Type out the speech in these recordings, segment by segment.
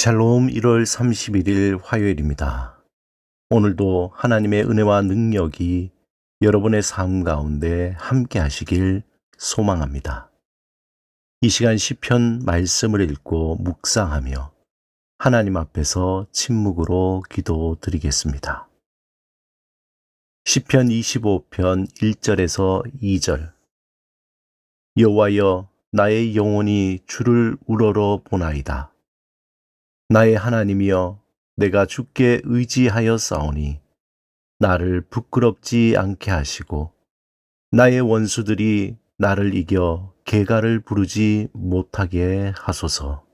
샬롬 1월 31일 화요일입니다. 오늘도 하나님의 은혜와 능력이 여러분의 삶 가운데 함께 하시길 소망합니다. 이 시간 시편 말씀을 읽고 묵상하며 하나님 앞에서 침묵으로 기도드리겠습니다. 시편 25편 1절에서 2절. 여호와여, 나의 영혼이 주를 우러러 보나이다. 나의 하나님이여, 내가 주께 의지하여 싸우니 나를 부끄럽지 않게 하시고 나의 원수들이 나를 이겨 개가를 부르지 못하게 하소서.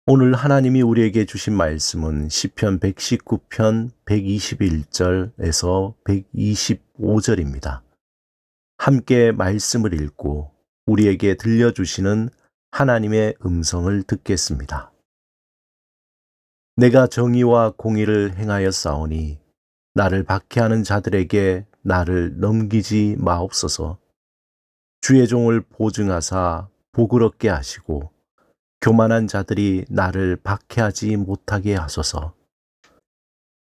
오늘 하나님이 우리에게 주신 말씀은 시편 119편 121절에서 125절입니다. 함께 말씀을 읽고 우리에게 들려주시는 하나님의 음성을 듣겠습니다. 내가 정의와 공의를 행하여 싸우니 나를 박해하는 자들에게 나를 넘기지 마옵소서. 주의 종을 보증하사 복을 얻게 하시고 교만한 자들이 나를 박해하지 못하게 하소서.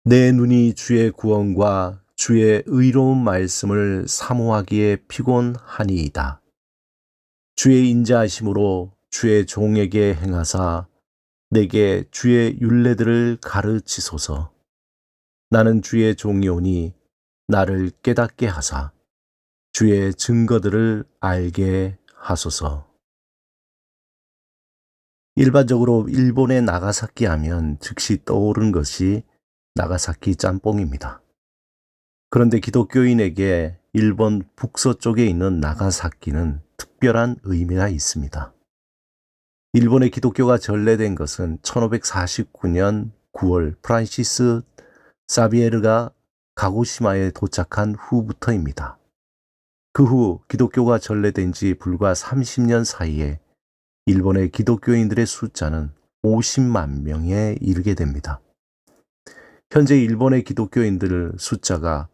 내 눈이 주의 구원과 주의 의로운 말씀을 사모하기에 피곤하니이다. 주의 인자하심으로 주의 종에게 행하사 내게 주의 율례들을 가르치소서. 나는 주의 종이오니 나를 깨닫게 하사 주의 증거들을 알게 하소서. 일반적으로 일본의 나가사키 하면 즉시 떠오르는 것이 나가사키 짬뽕입니다. 그런데 기독교인에게 일본 북서쪽에 있는 나가사키는 특별한 의미가 있습니다. 일본의 기독교가 전래된 것은 1549년 9월 프란시스 사비에르가 가고시마에 도착한 후부터입니다. 그 후 기독교가 전래된 지 불과 30년 사이에 일본의 기독교인들의 숫자는 50만 명에 이르게 됩니다. 현재 일본의 기독교인들 숫자가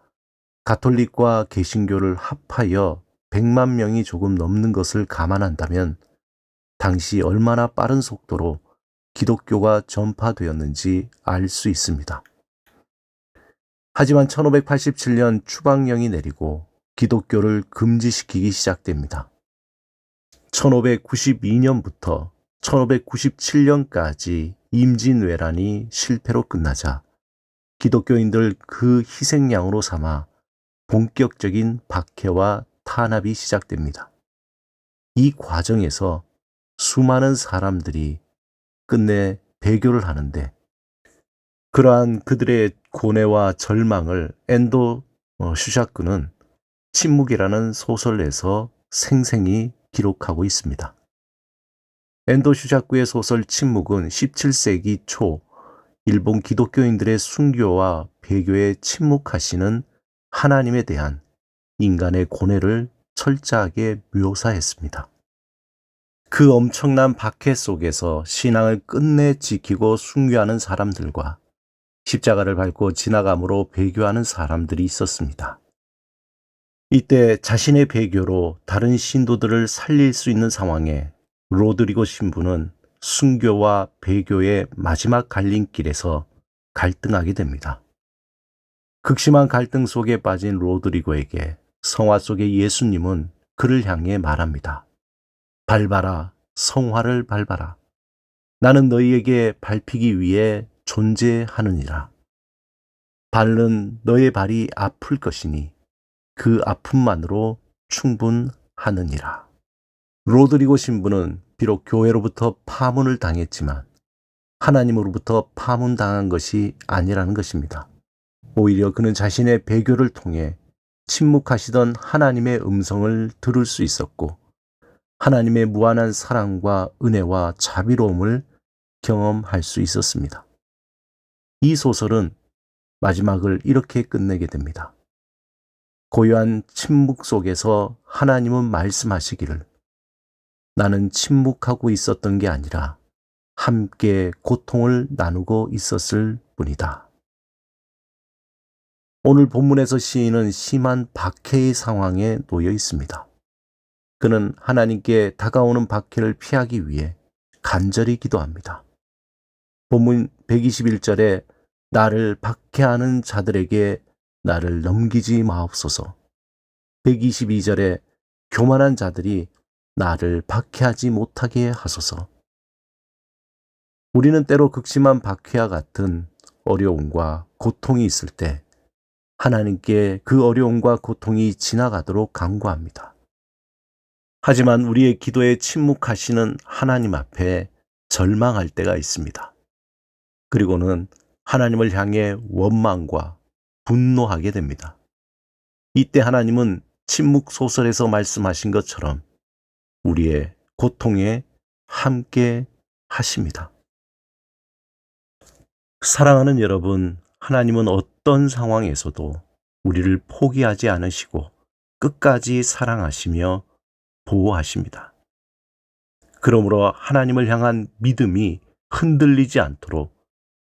가톨릭과 개신교를 합하여 100만 명이 조금 넘는 것을 감안한다면 당시 얼마나 빠른 속도로 기독교가 전파되었는지 알 수 있습니다. 하지만 1587년 추방령이 내리고 기독교를 금지시키기 시작됩니다. 1592년부터 1597년까지 임진왜란이 실패로 끝나자 기독교인들 그 희생양으로 삼아 본격적인 박해와 탄압이 시작됩니다. 이 과정에서 수많은 사람들이 끝내 배교를 하는데 그러한 그들의 고뇌와 절망을 엔도 슈샤크는 침묵이라는 소설에서 생생히 기록하고 있습니다. 엔도 슈샤크의 소설 침묵은 17세기 초 일본 기독교인들의 순교와 배교에 침묵하시는 하나님에 대한 인간의 고뇌를 철저하게 묘사했습니다. 그 엄청난 박해 속에서 신앙을 끝내 지키고 순교하는 사람들과 십자가를 밟고 지나감으로 배교하는 사람들이 있었습니다. 이때 자신의 배교로 다른 신도들을 살릴 수 있는 상황에 로드리고 신부는 순교와 배교의 마지막 갈림길에서 갈등하게 됩니다. 극심한 갈등 속에 빠진 로드리고에게 성화 속의 예수님은 그를 향해 말합니다. 밟아라, 성화를 밟아라. 나는 너희에게 밟히기 위해 존재하느니라. 밟는 너의 발이 아플 것이니 그 아픔만으로 충분하느니라. 로드리고 신부는 비록 교회로부터 파문을 당했지만 하나님으로부터 파문당한 것이 아니라는 것입니다. 오히려 그는 자신의 배교를 통해 침묵하시던 하나님의 음성을 들을 수 있었고 하나님의 무한한 사랑과 은혜와 자비로움을 경험할 수 있었습니다. 이 소설은 마지막을 이렇게 끝내게 됩니다. 고요한 침묵 속에서 하나님은 말씀하시기를 나는 침묵하고 있었던 게 아니라 함께 고통을 나누고 있었을 뿐이다. 오늘 본문에서 시인은 심한 박해의 상황에 놓여 있습니다. 그는 하나님께 다가오는 박해를 피하기 위해 간절히 기도합니다. 본문 121절에 나를 박해하는 자들에게 나를 넘기지 마옵소서. 122절에 교만한 자들이 나를 박해하지 못하게 하소서. 우리는 때로 극심한 박해와 같은 어려움과 고통이 있을 때 하나님께 그 어려움과 고통이 지나가도록 간구합니다. 하지만 우리의 기도에 침묵하시는 하나님 앞에 절망할 때가 있습니다. 그리고는 하나님을 향해 원망과 분노하게 됩니다. 이때 하나님은 침묵 소설에서 말씀하신 것처럼 우리의 고통에 함께 하십니다. 사랑하는 여러분, 하나님은 어떤 상황에서도 우리를 포기하지 않으시고 끝까지 사랑하시며 보호하십니다. 그러므로 하나님을 향한 믿음이 흔들리지 않도록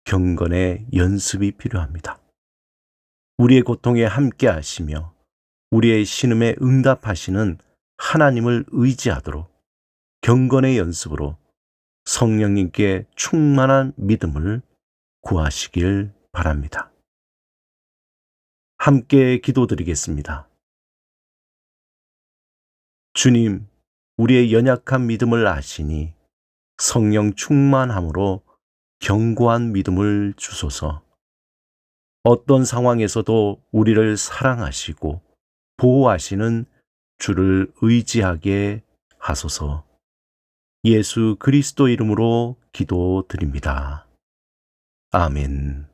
경건의 연습이 필요합니다. 우리의 고통에 함께 하시며 우리의 신음에 응답하시는 하나님을 의지하도록 경건의 연습으로 성령님께 충만한 믿음을 구하시길 바랍니다. 함께 기도드리겠습니다. 주님, 우리의 연약한 믿음을 아시니 성령 충만함으로 견고한 믿음을 주소서. 어떤 상황에서도 우리를 사랑하시고 보호하시는 주를 의지하게 하소서. 예수 그리스도 이름으로 기도드립니다. 아멘.